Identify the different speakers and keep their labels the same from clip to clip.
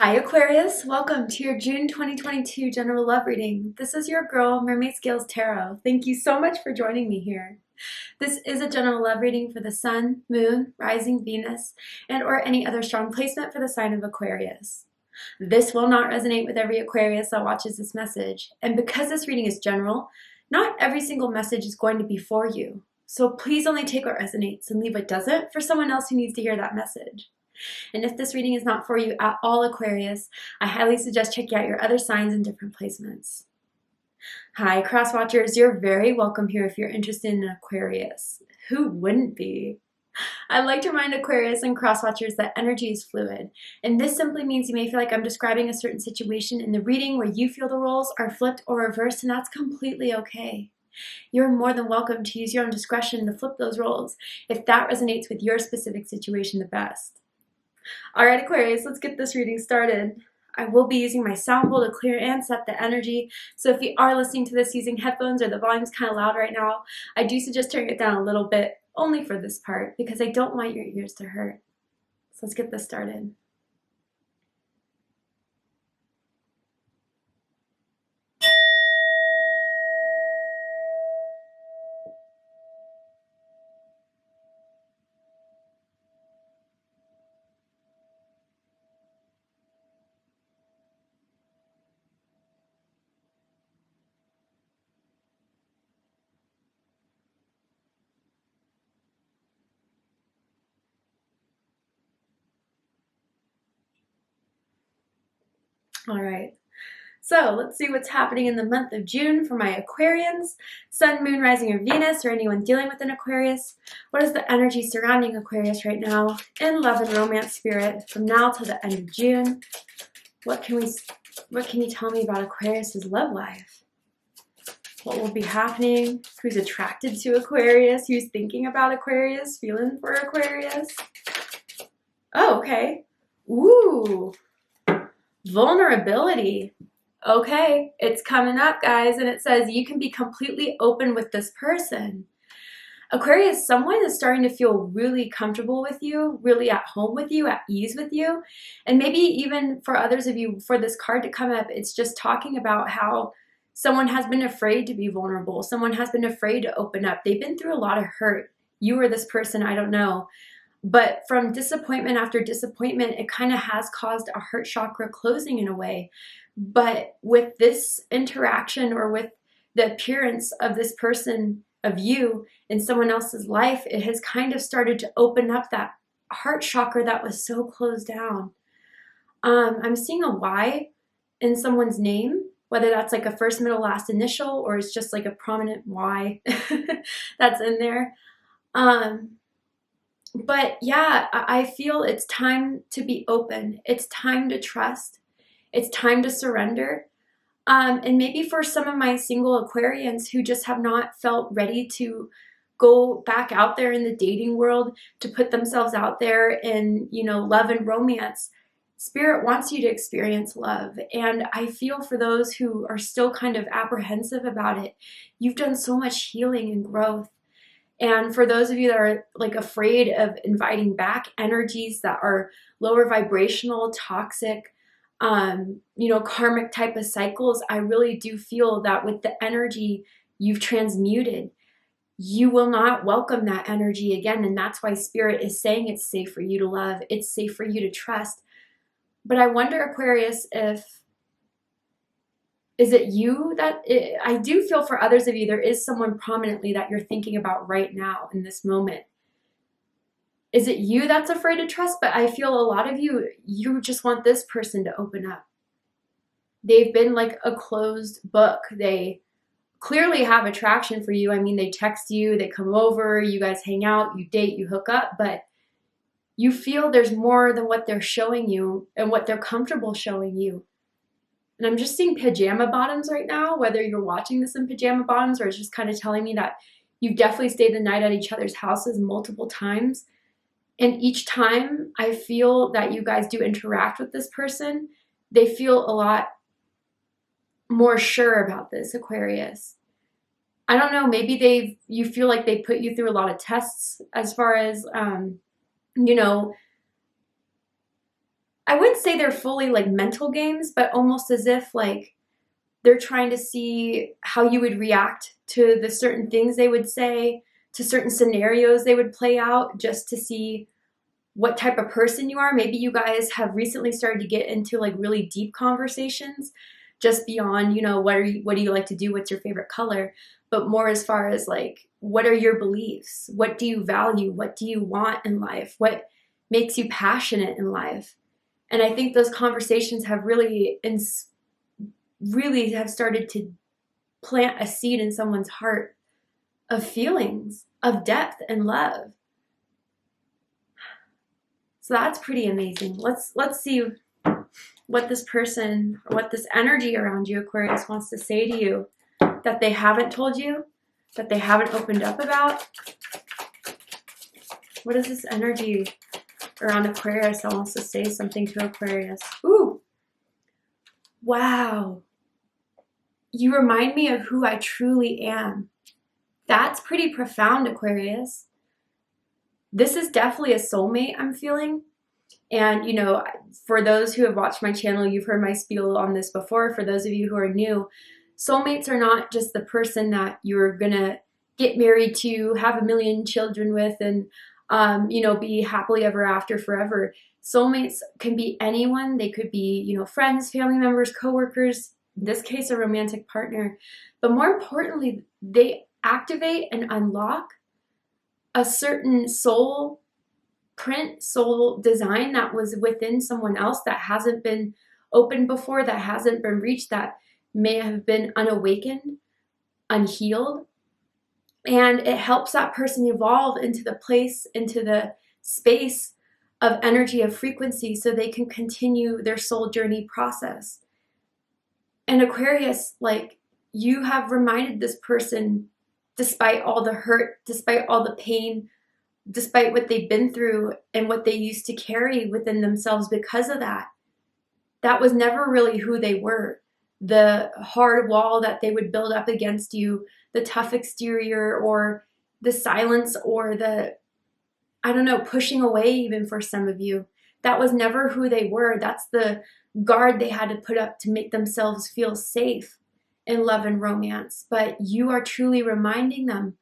Speaker 1: Hi Aquarius, welcome to your June 2022 general love reading. This is your girl, Mermaid Scales Tarot. Thank you so much for joining me here. This is a general love reading for the Sun, Moon, Rising Venus, and or any other strong placement for the sign of Aquarius. This will not resonate with every Aquarius that watches this message, and because this reading is general, not every single message is going to be for you. So please only take what resonates and leave what doesn't for someone else who needs to hear that message. And if this reading is not for you at all, Aquarius, I highly suggest checking out your other signs and different placements. Hi, cross watchers. You're very welcome here if you're interested in Aquarius. Who wouldn't be? I'd like to remind Aquarius and cross watchers that energy is fluid, and this simply means you may feel like I'm describing a certain situation in the reading where you feel the roles are flipped or reversed, and that's completely okay. You're more than welcome to use your own discretion to flip those roles if that resonates with your specific situation the best. Alright Aquarius, let's get this reading started. I will be using my sound bowl to clear and set the energy, so if you are listening to this using headphones or the volume's kind of loud right now, I do suggest turning it down a little bit, only for this part, because I don't want your ears to hurt. So let's get this started. Alright, so let's see what's happening in the month of June for my Aquarians, Sun, Moon, Rising, or Venus, or anyone dealing with an Aquarius. What is the energy surrounding Aquarius right now in love and romance spirit from now till the end of June? What can you tell me about Aquarius's love life? What will be happening? Who's attracted to Aquarius? Who's thinking about Aquarius? Feeling for Aquarius? Oh, okay. Ooh. Vulnerability. Okay, it's coming up, guys, and it says you can be completely open with this person. Aquarius, someone is starting to feel really comfortable with you, really at home with you, at ease with you. And maybe even for others of you, for this card to come up, it's just talking about how someone has been afraid to be vulnerable. Someone has been afraid to open up. They've been through a lot of hurt. You or this person, I don't know. But from disappointment after disappointment, it kind of has caused a heart chakra closing in a way. But with this interaction or with the appearance of this person, of you, in someone else's life, it has kind of started to open up that heart chakra that was so closed down. I'm seeing a Y in someone's name, whether that's like a first, middle, last initial, or it's just like a prominent Y that's in there. But yeah, I feel it's time to be open. It's time to trust. It's time to surrender. And maybe for some of my single Aquarians who just have not felt ready to go back out there in the dating world, to put themselves out there in, love and romance, Spirit wants you to experience love. And I feel for those who are still kind of apprehensive about it, you've done so much healing and growth. And for those of you that are like afraid of inviting back energies that are lower vibrational, toxic, karmic type of cycles, I really do feel that with the energy you've transmuted, you will not welcome that energy again. And that's why Spirit is saying it's safe for you to love. It's safe for you to trust. But I wonder, Aquarius, is it you that I do feel for others of you, there is someone prominently that you're thinking about right now in this moment. Is it you that's afraid to trust? But I feel a lot of you just want this person to open up. They've been like a closed book. They clearly have attraction for you. I mean, they text you, they come over, you guys hang out, you date, you hook up, but you feel there's more than what they're showing you and what they're comfortable showing you. And I'm just seeing pajama bottoms right now, whether you're watching this in pajama bottoms or it's just kind of telling me that you've definitely stayed the night at each other's houses multiple times. And each time I feel that you guys do interact with this person, they feel a lot more sure about this, Aquarius. I don't know, maybe you feel like they put you through a lot of tests as far as, I wouldn't say they're fully like mental games, but almost as if like they're trying to see how you would react to the certain things they would say, to certain scenarios they would play out, just to see what type of person you are. Maybe you guys have recently started to get into like really deep conversations, just beyond, you know, what do you like to do? What's your favorite color? But more as far as like, what are your beliefs? What do you value? What do you want in life? What makes you passionate in life? And I think those conversations have really have started to plant a seed in someone's heart of feelings, of depth and love. So that's pretty amazing. Let's see what this person, or what this energy around you, Aquarius, wants to say to you that they haven't told you, that they haven't opened up about. What is this energy around Aquarius that wants to say something to Aquarius? Ooh. Wow. You remind me of who I truly am. That's pretty profound, Aquarius. This is definitely a soulmate I'm feeling. And, you know, for those who have watched my channel, you've heard my spiel on this before. For those of you who are new, soulmates are not just the person that you're going to get married to, have a million children with, and, you know, be happily ever after forever. Soulmates can be anyone. They could be, you know, friends, family members, coworkers, in this case, a romantic partner. But more importantly, they activate and unlock a certain soul print, soul design that was within someone else that hasn't been opened before, that hasn't been reached, that may have been unawakened, unhealed. And it helps that person evolve into the place, into the space of energy, of frequency, so they can continue their soul journey process. And Aquarius, like, you have reminded this person, despite all the hurt, despite all the pain, despite what they've been through and what they used to carry within themselves because of that, that was never really who they were. The hard wall that they would build up against you, the tough exterior, or the silence, or the, I don't know, pushing away even for some of you, that was never who they were. That's the guard they had to put up to make themselves feel safe in love and romance. But you are truly reminding them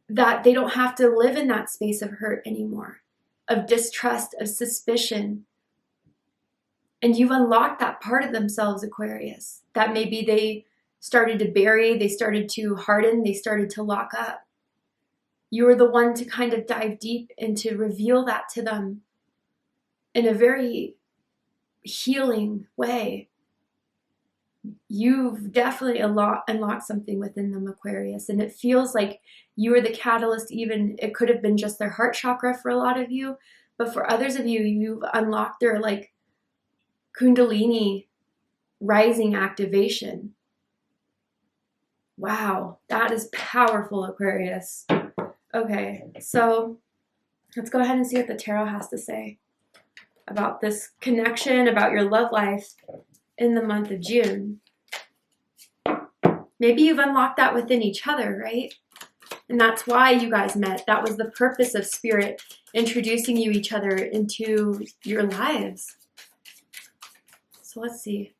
Speaker 1: that they don't have to live in that space of hurt anymore, of distrust, of suspicion. And you've unlocked that part of themselves, Aquarius, that maybe they started to bury, they started to harden, they started to lock up. You are the one to kind of dive deep and to reveal that to them in a very healing way. You've definitely unlocked something within them, Aquarius, and it feels like you are the catalyst. Even it could have been just their heart chakra for a lot of you, but for others of you, you've unlocked their like Kundalini rising activation. Wow, that is powerful, Aquarius. Okay, so let's go ahead and see what the tarot has to say about this connection, about your love life in the month of June. Maybe you've unlocked that within each other, right? And that's why you guys met. That was the purpose of Spirit introducing you each other into your lives. So let's see.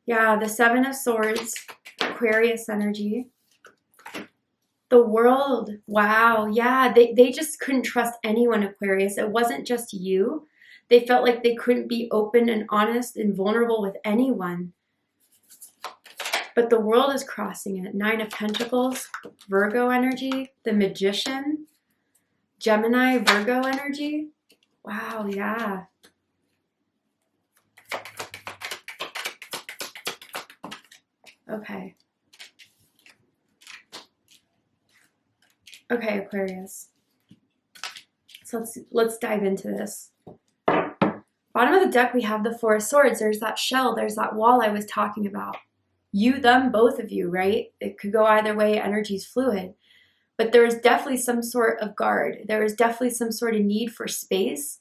Speaker 1: Yeah, the Seven of Swords, Aquarius energy. The World, wow, yeah, they just couldn't trust anyone, Aquarius. It wasn't just you. They felt like they couldn't be open and honest and vulnerable with anyone. But the World is crossing it. Nine of Pentacles, Virgo energy, the Magician, Gemini, Virgo energy. Wow, yeah. Okay. Okay, Aquarius. So let's dive into this. Bottom of the deck, we have the Four of Swords. There's that shell. There's that wall I was talking about. You, them, both of you, right? It could go either way. Energy's fluid. But there is definitely some sort of guard. There is definitely some sort of need for space.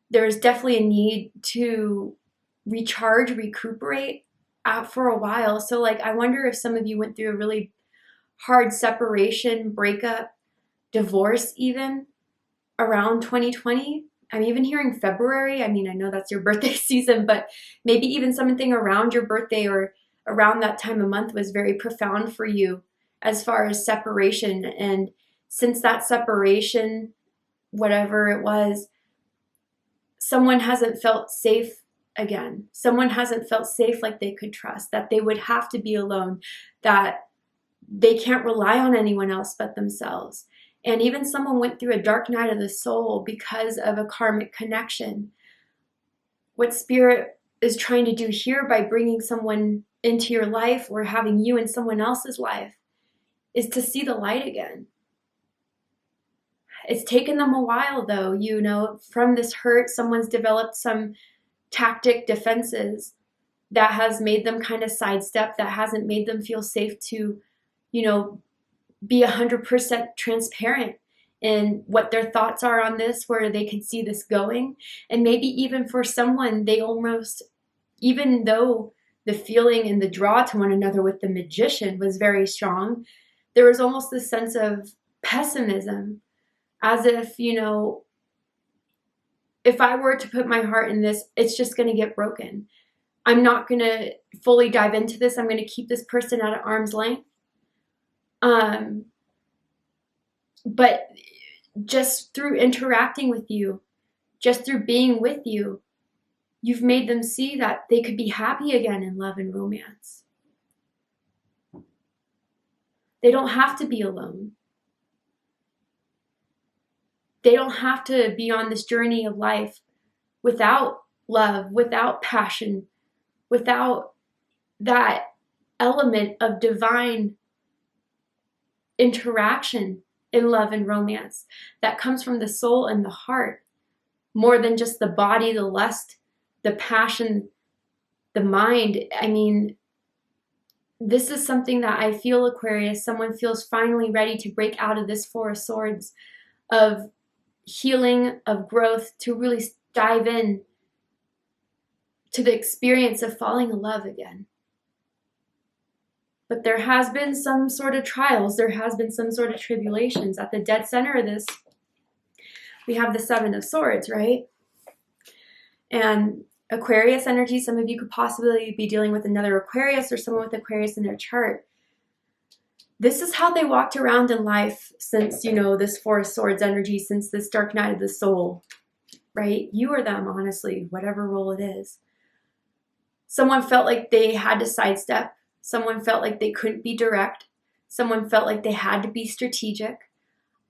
Speaker 1: There is definitely a need to recharge, recuperate out for a while. So, like, I wonder if some of you went through a really hard separation, breakup, divorce even. around 2020. I'm even hearing February. I mean, I know that's your birthday season, but maybe even something around your birthday or around that time of month was very profound for you as far as separation. And since that separation, whatever it was, someone hasn't felt safe again. Someone hasn't felt safe like they could trust, that they would have to be alone, that they can't rely on anyone else but themselves. And even someone went through a dark night of the soul because of a karmic connection. What Spirit is trying to do here by bringing someone into your life or having you in someone else's life is to see the light again. It's taken them a while though, you know, from this hurt, someone's developed some tactic defenses that has made them kind of sidestep, that hasn't made them feel safe to, you know, be 100% transparent in what their thoughts are on this, where they could see this going. And maybe even for someone, they almost, even though the feeling and the draw to one another with the Magician was very strong, there was almost this sense of pessimism, as if, you know, if I were to put my heart in this, it's just going to get broken. I'm not going to fully dive into this. I'm going to keep this person at arm's length. But just through interacting with you, just through being with you, you've made them see that they could be happy again in love and romance. They don't have to be alone. They don't have to be on this journey of life without love, without passion, without that element of divine interaction in love and romance that comes from the soul and the heart, more than just the body, the lust, the passion, the mind. I mean, this is something that I feel, Aquarius, someone feels finally ready to break out of this Four of Swords of healing, of growth, to really dive in to the experience of falling in love again. But there has been some sort of trials, there has been some sort of tribulations. At the dead center of this, we have the Seven of Swords, right? And Aquarius energy, some of you could possibly be dealing with another Aquarius or someone with Aquarius in their chart. This is how they walked around in life since, you know, this Four of Swords energy, since this dark night of the soul, right? You or them, honestly, whatever role it is. Someone felt like they had to sidestep. Someone felt like they couldn't be direct. Someone felt like they had to be strategic.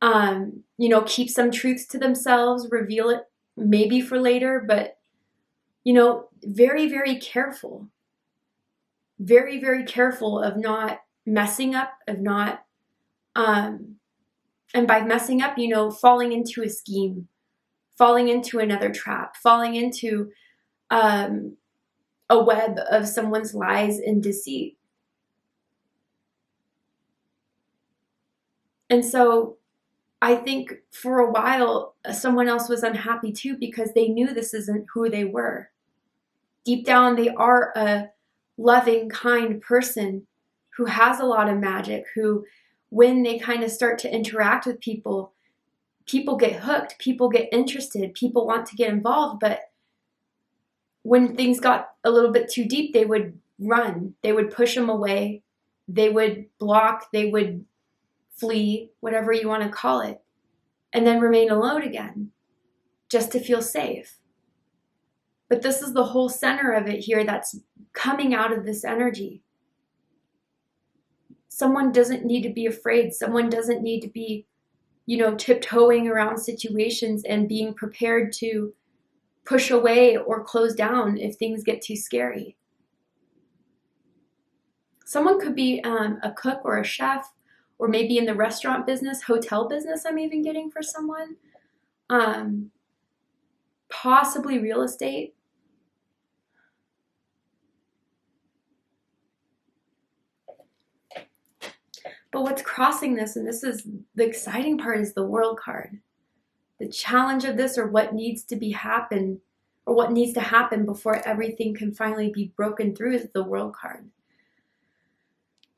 Speaker 1: You know, keep some truths to themselves, reveal it maybe for later, but, you know, very, very careful. Very, very careful of not messing up, of not, and by messing up, you know, falling into a scheme, falling into another trap, falling into a web of someone's lies and deceit. And so I think for a while, someone else was unhappy too, because they knew this isn't who they were. Deep down, they are a loving, kind person who has a lot of magic, who, when they kind of start to interact with people, people get hooked, people get interested, people want to get involved. But when things got a little bit too deep, they would run, they would push them away, they would block, they would flee, whatever you want to call it, and then remain alone again, just to feel safe. But this is the whole center of it here that's coming out of this energy. Someone doesn't need to be afraid. Someone doesn't need to be, you know, tiptoeing around situations and being prepared to push away or close down if things get too scary. Someone could be a cook or a chef, or maybe in the restaurant business, hotel business, I'm even getting for someone. Possibly real estate. But what's crossing this, and this is the exciting part, is the World card. The challenge of this, or what needs to be happen, or what needs to happen before everything can finally be broken through, is the World card.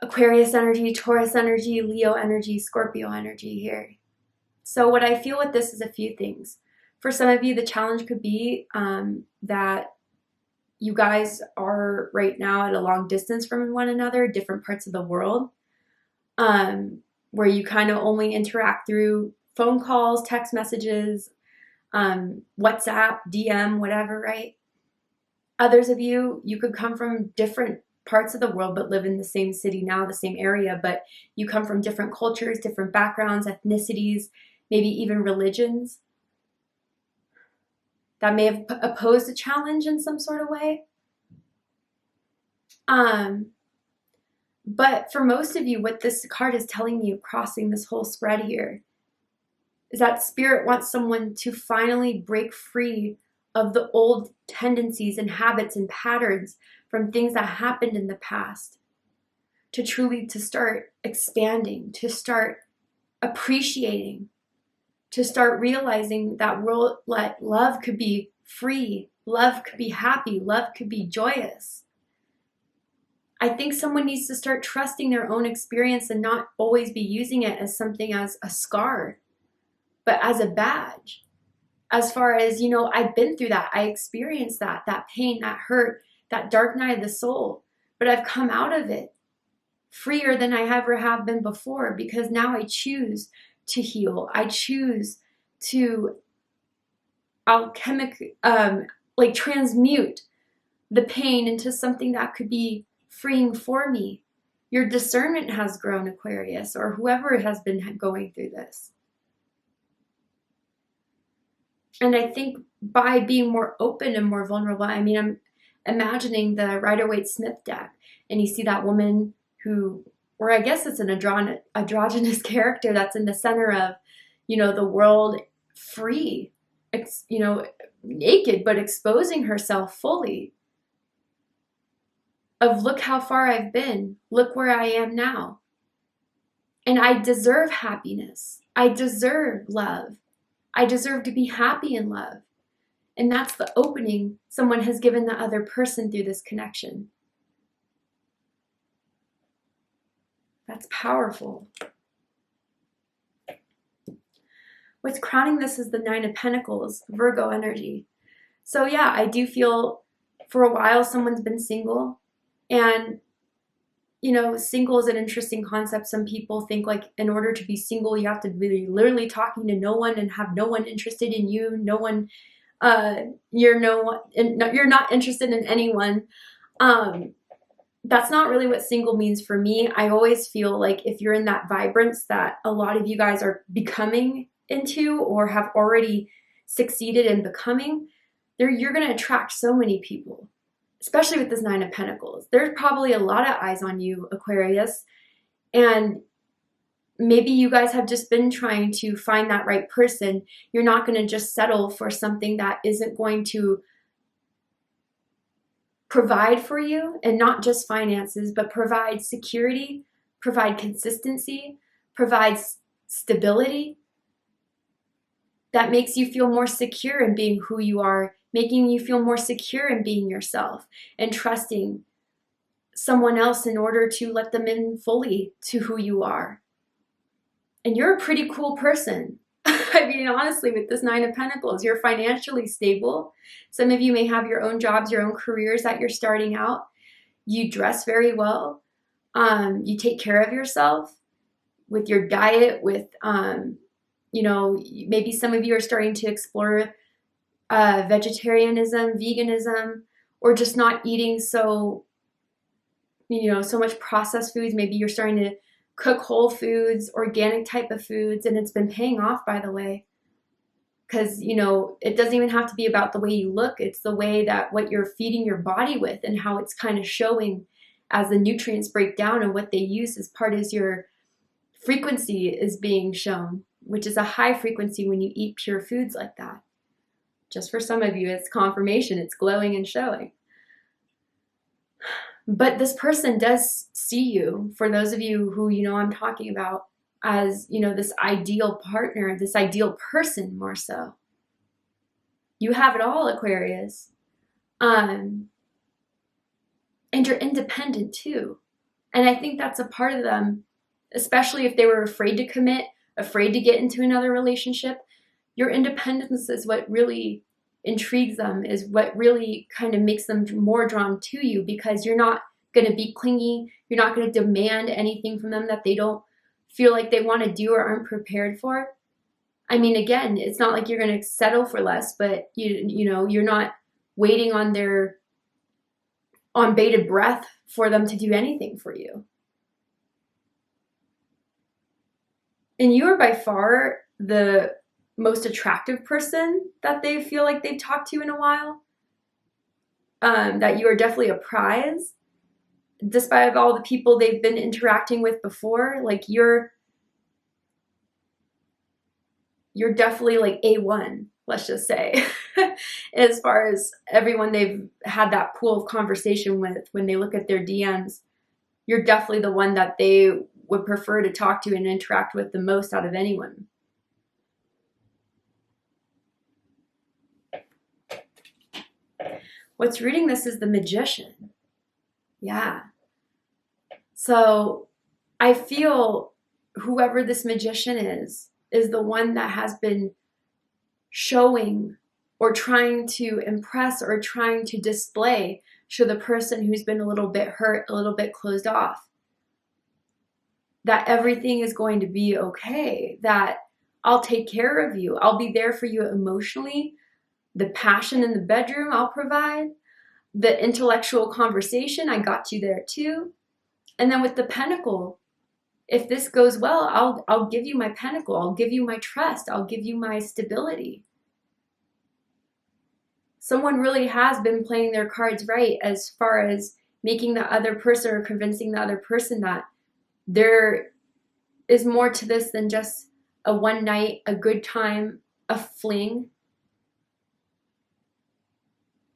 Speaker 1: Aquarius energy, Taurus energy, Leo energy, Scorpio energy here. So what I feel with this is a few things. For some of you, the challenge could be that you guys are right now at a long distance from one another, different parts of the world, where you kind of only interact through phone calls, text messages, WhatsApp, DM, whatever, right? Others of you, you could come from different parts of the world but live in the same city now, the same area, but you come from different cultures, different backgrounds, ethnicities, maybe even religions. That may have posed a challenge in some sort of way. But for most of you, what this card is telling you, crossing this whole spread here, is that Spirit wants someone to finally break free of the old tendencies and habits and patterns from things that happened in the past, to start expanding, to start appreciating, to start realizing that love could be free, love could be happy, love could be joyous. I think someone needs to start trusting their own experience and not always be using it as something as a scar, but as a badge. As far as, I've been through that. I experienced that pain, that hurt, that dark night of the soul. But I've come out of it freer than I ever have been before, because now I choose to heal. I choose to transmute the pain into something that could be freeing for me. Your discernment has grown, Aquarius, or whoever has been going through this. And I think by being more open and more vulnerable, I'm imagining the Rider-Waite-Smith deck, and you see that woman who, or I guess it's an androgynous character that's in the center of, the world free, naked, but exposing herself fully. Of look how far I've been, look where I am now. And I deserve happiness. I deserve love. I deserve to be happy in love. And that's the opening someone has given the other person through this connection. That's powerful. What's crowning this is the Nine of Pentacles, Virgo energy. So yeah, I do feel for a while someone's been single. And, single is an interesting concept. Some people think like in order to be single, you have to be literally talking to no one and have no one interested in you. No one, you're not interested in anyone. That's not really what single means for me. I always feel like if you're in that vibrance that a lot of you guys are becoming into or have already succeeded in becoming, you're going to attract so many people. Especially with this Nine of Pentacles. There's probably a lot of eyes on you, Aquarius. And maybe you guys have just been trying to find that right person. You're not going to just settle for something that isn't going to provide for you, and not just finances, but provide security, provide consistency, provide stability. That makes you feel more secure in being who you are, making you feel more secure in being yourself and trusting someone else in order to let them in fully to who you are. And you're a pretty cool person. Honestly, with this Nine of Pentacles, you're financially stable. Some of you may have your own jobs, your own careers that you're starting out. You dress very well. You take care of yourself with your diet, with, maybe some of you are starting to explore vegetarianism, veganism, or just not eating so much processed foods. Maybe you're starting to cook whole foods, organic type of foods, and it's been paying off, by the way. Because, it doesn't even have to be about the way you look. It's the way that what you're feeding your body with and how it's kind of showing as the nutrients break down and what they use as part of your frequency is being shown, which is a high frequency when you eat pure foods like that. Just for some of you, it's confirmation. It's glowing and showing. But this person does see you, for those of you who I'm talking about, as, this ideal partner, this ideal person more so. You have it all, Aquarius. And you're independent too. And I think that's a part of them, especially if they were afraid to commit, afraid to get into another relationship. Your independence is what really intrigues them, is what really kind of makes them more drawn to you, because you're not going to be clingy. You're not going to demand anything from them that they don't feel like they want to do or aren't prepared for. I mean, again, it's not like you're going to settle for less, but you're not waiting on bated breath for them to do anything for you. And you are by far the most attractive person that they feel like they've talked to in a while. That you are definitely a prize, despite all the people they've been interacting with before. Like you're definitely like A1, let's just say, as far as everyone they've had that pool of conversation with. When they look at their DMs, you're definitely the one that they would prefer to talk to and interact with the most out of anyone. What's reading this is the Magician. Yeah. So I feel whoever this Magician is the one that has been showing or trying to impress or trying to display to the person who's been a little bit hurt, a little bit closed off, that everything is going to be okay, that I'll take care of you. I'll be there for you emotionally. The passion in the bedroom, I'll provide. The intellectual conversation, I got you there too. And then with the Pentacle, if this goes well, I'll give you my Pentacle. I'll give you my trust. I'll give you my stability. Someone really has been playing their cards right as far as making the other person or convincing the other person that there is more to this than just a one night, a good time, a fling.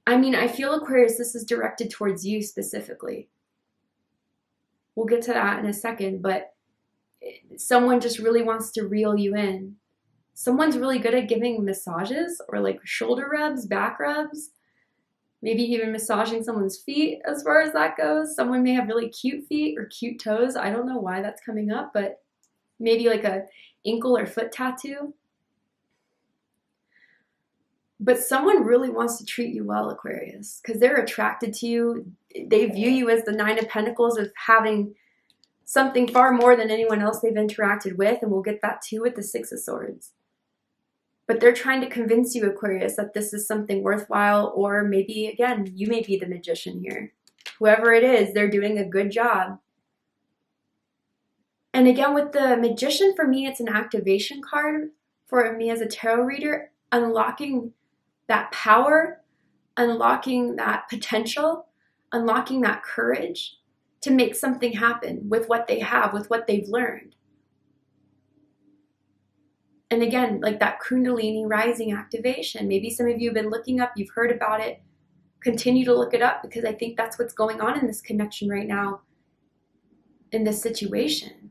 Speaker 1: I mean, I feel, Aquarius, this is directed towards you specifically. We'll get to that in a second, but someone just really wants to reel you in. Someone's really good at giving massages or like shoulder rubs, back rubs, maybe even massaging someone's feet as far as that goes. Someone may have really cute feet or cute toes. I don't know why that's coming up, but maybe like a ankle or foot tattoo. But someone really wants to treat you well, Aquarius, because they're attracted to you. They view you as the Nine of Pentacles, as having something far more than anyone else they've interacted with, and we'll get that too with the Six of Swords. But they're trying to convince you, Aquarius, that this is something worthwhile, or maybe, again, you may be the Magician here. Whoever it is, they're doing a good job. And again, with the Magician, for me, it's an activation card for me as a tarot reader, unlocking that power, unlocking that potential, unlocking that courage to make something happen with what they have, with what they've learned. And again, like that Kundalini rising activation. Maybe some of you have been looking up, you've heard about it. Continue to look it up, because I think that's what's going on in this connection right now, in this situation.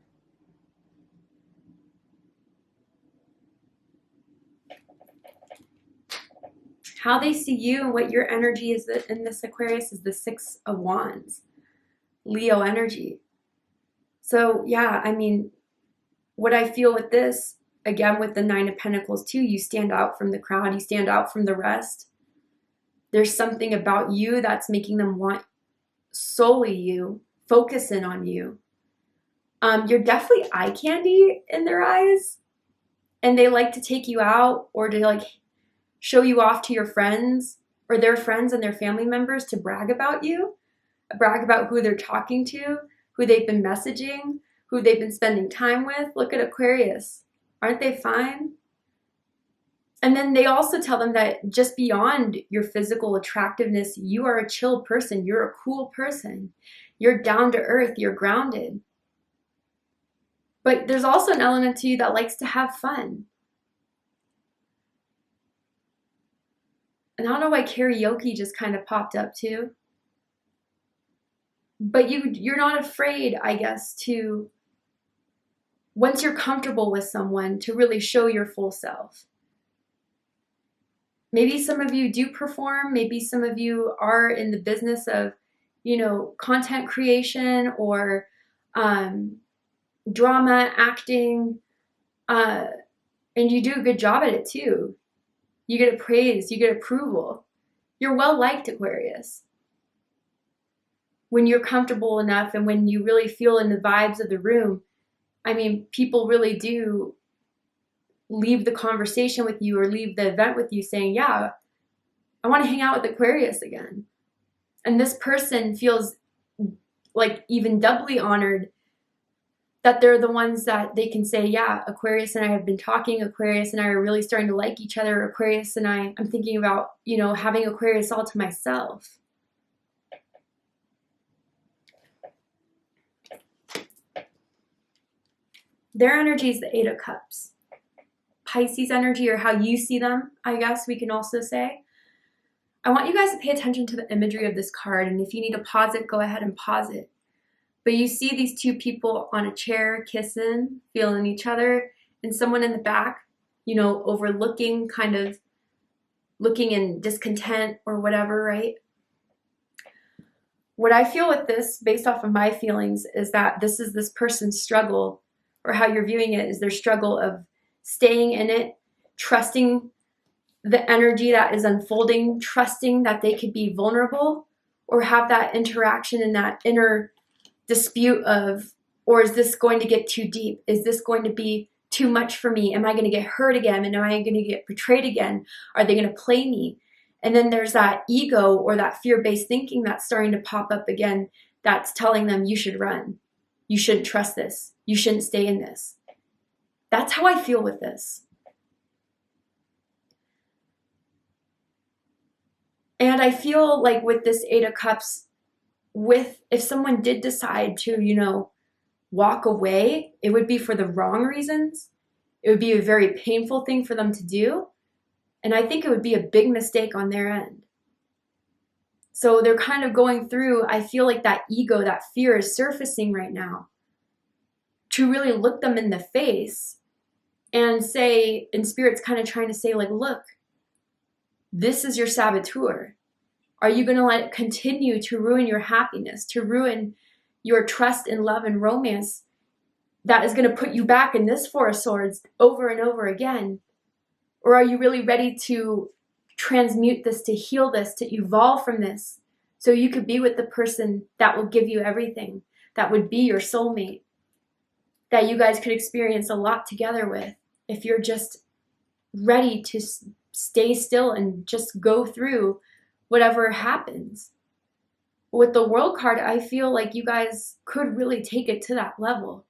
Speaker 1: How they see you and what your energy is in this, Aquarius, is the Six of Wands, Leo energy. So yeah, I mean, what I feel with this, again, with the Nine of Pentacles too, you stand out from the crowd, you stand out from the rest. There's something about you that's making them want solely you, focus in on you. You're definitely eye candy in their eyes, and they like to take you out or to like show you off to your friends or their friends and their family members to brag about you, brag about who they're talking to, who they've been messaging, who they've been spending time with. Look at Aquarius. Aren't they fine? And then they also tell them that just beyond your physical attractiveness, you are a chill person. You're a cool person. You're down to earth. You're grounded. But there's also an element to you that likes to have fun. And I don't know why karaoke just kind of popped up too. But you're not afraid, I guess, to, once you're comfortable with someone, to really show your full self. Maybe some of you do perform. Maybe some of you are in the business of, content creation or drama, acting, And you do a good job at it too. You get praise, you get approval. You're well liked, Aquarius. When you're comfortable enough and when you really feel in the vibes of the room, I mean, people really do leave the conversation with you or leave the event with you saying, yeah, I want to hang out with Aquarius again. And this person feels like even doubly honored that they're the ones that they can say, yeah, Aquarius and I have been talking. Aquarius and I are really starting to like each other. Aquarius and I'm thinking about, having Aquarius all to myself. Their energy is the Eight of Cups. Pisces energy, or how you see them, I guess we can also say. I want you guys to pay attention to the imagery of this card, and if you need to pause it, go ahead and pause it. But you see these two people on a chair kissing, feeling each other, and someone in the back, overlooking, kind of looking in discontent or whatever, right? What I feel with this, based off of my feelings, is that this is this person's struggle, or how you're viewing it is their struggle of staying in it, trusting the energy that is unfolding, trusting that they could be vulnerable or have that interaction and that inner dispute of, or is this going to get too deep? Is this going to be too much for me? Am I going to get hurt again? And am I going to get betrayed again? Are they going to play me? And then there's that ego or that fear-based thinking that's starting to pop up again that's telling them you should run. You shouldn't trust this. You shouldn't stay in this. That's how I feel with this. And I feel like with this Eight of Cups, if someone did decide to, walk away, it would be for the wrong reasons. It would be a very painful thing for them to do. And I think it would be a big mistake on their end. So they're kind of going through, I feel like that ego, that fear is surfacing right now to really look them in the face and say, and Spirit's kind of trying to say, like, look, this is your saboteur. Are you going to let it continue to ruin your happiness, to ruin your trust in love and romance that is going to put you back in this Four of Swords over and over again? Or are you really ready to transmute this, to heal this, to evolve from this so you could be with the person that will give you everything, that would be your soulmate, that you guys could experience a lot together with if you're just ready to stay still and just go through whatever happens. With the World card, I feel like you guys could really take it to that level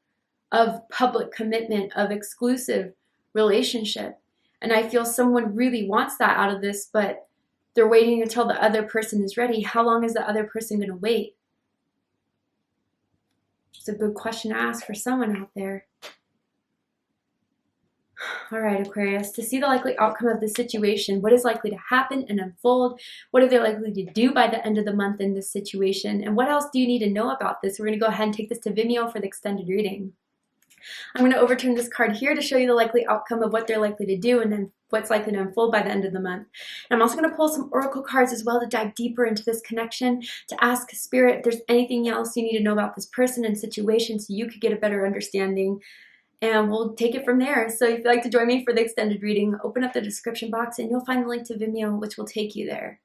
Speaker 1: of public commitment, of exclusive relationship. And I feel someone really wants that out of this, but they're waiting until the other person is ready. How long is the other person going to wait? It's a good question to ask for someone out there. All right, Aquarius, to see the likely outcome of this situation, what is likely to happen and unfold? What are they likely to do by the end of the month in this situation? And what else do you need to know about this? We're going to go ahead and take this to Vimeo for the extended reading. I'm going to overturn this card here to show you the likely outcome of what they're likely to do and then what's likely to unfold by the end of the month. And I'm also going to pull some oracle cards as well to dive deeper into this connection, to ask Spirit if there's anything else you need to know about this person and situation so you could get a better understanding. And we'll take it from there. So if you'd like to join me for the extended reading, open up the description box and you'll find the link to Vimeo, which will take you there.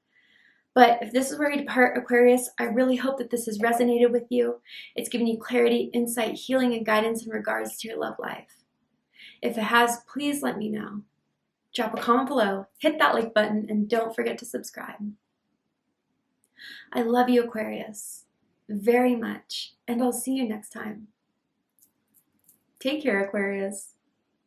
Speaker 1: But if this is where you depart, Aquarius, I really hope that this has resonated with you. It's given you clarity, insight, healing, and guidance in regards to your love life. If it has, please let me know. Drop a comment below, hit that like button, and don't forget to subscribe. I love you, Aquarius, very much, and I'll see you next time. Take care, Aquarius.